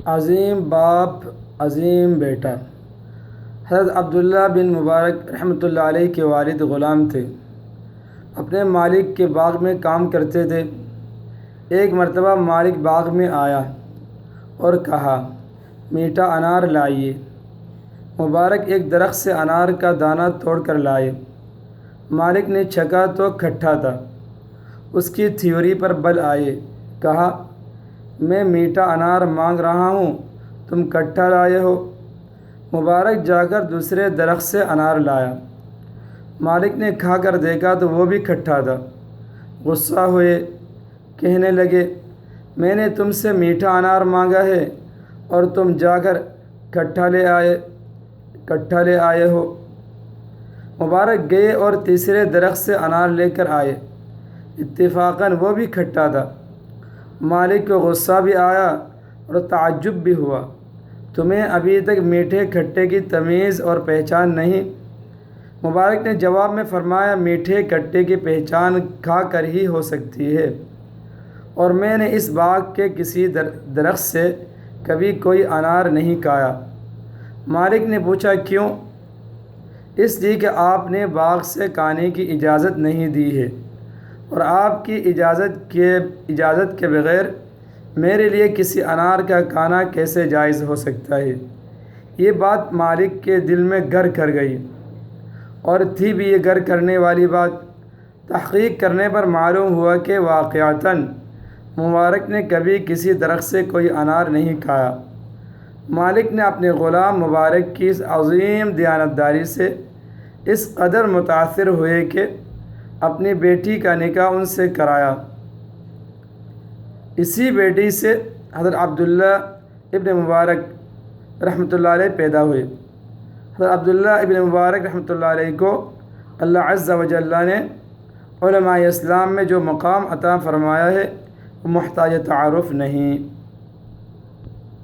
عظیم باپ عظیم بیٹا۔ حضرت عبداللہ بن مبارک رحمۃ اللہ علیہ کے والد غلام تھے، اپنے مالک کے باغ میں کام کرتے تھے۔ ایک مرتبہ مالک باغ میں آیا اور کہا، میٹھا انار لائیے۔ مبارک ایک درخت سے انار کا دانہ توڑ کر لائے۔ مالک نے چکھا تو کھٹا تھا۔ اس کی تھیوری پر بل آئے، کہا، میں میٹھا انار مانگ رہا ہوں، تم کھٹا لائے ہو۔ مبارک جا کر دوسرے درخت سے انار لایا۔ مالک نے کھا کر دیکھا تو وہ بھی کھٹا تھا۔ غصہ ہوئے، کہنے لگے، میں نے تم سے میٹھا انار مانگا ہے اور تم جا کر کھٹا لے آئے ہو۔ مبارک گئے اور تیسرے درخت سے انار لے کر آئے۔ اتفاقاً وہ بھی کھٹا تھا۔ مالک کو غصہ بھی آیا اور تعجب بھی ہوا، تمہیں ابھی تک میٹھے کھٹے کی تمیز اور پہچان نہیں؟ مبارک نے جواب میں فرمایا، میٹھے کھٹے کی پہچان کھا کر ہی ہو سکتی ہے، اور میں نے اس باغ کے کسی درخت سے کبھی کوئی انار نہیں کھایا۔ مالک نے پوچھا، کیوں؟ اس لیے کہ آپ نے باغ سے کھانے کی اجازت نہیں دی ہے، اور آپ کی اجازت کے بغیر میرے لیے کسی انار کا کھانا کیسے جائز ہو سکتا ہے؟ یہ بات مالک کے دل میں گر کر گئی، اور تھی بھی یہ گر کرنے والی بات۔ تحقیق کرنے پر معلوم ہوا کہ واقعتاً مبارک نے کبھی کسی درخت سے کوئی انار نہیں کھایا۔ مالک نے اپنے غلام مبارک کی اس عظیم دیانتداری سے اس قدر متاثر ہوئے کہ اپنی بیٹی کا نکاح ان سے کرایا۔ اسی بیٹی سے حضرت عبداللہ ابن مبارک رحمۃ اللہ علیہ پیدا ہوئے۔ حضرت عبداللہ ابن مبارک رحمۃ اللہ علیہ کو اللہ عز و جل نے علماء اسلام میں جو مقام عطا فرمایا ہے وہ محتاج تعارف نہیں۔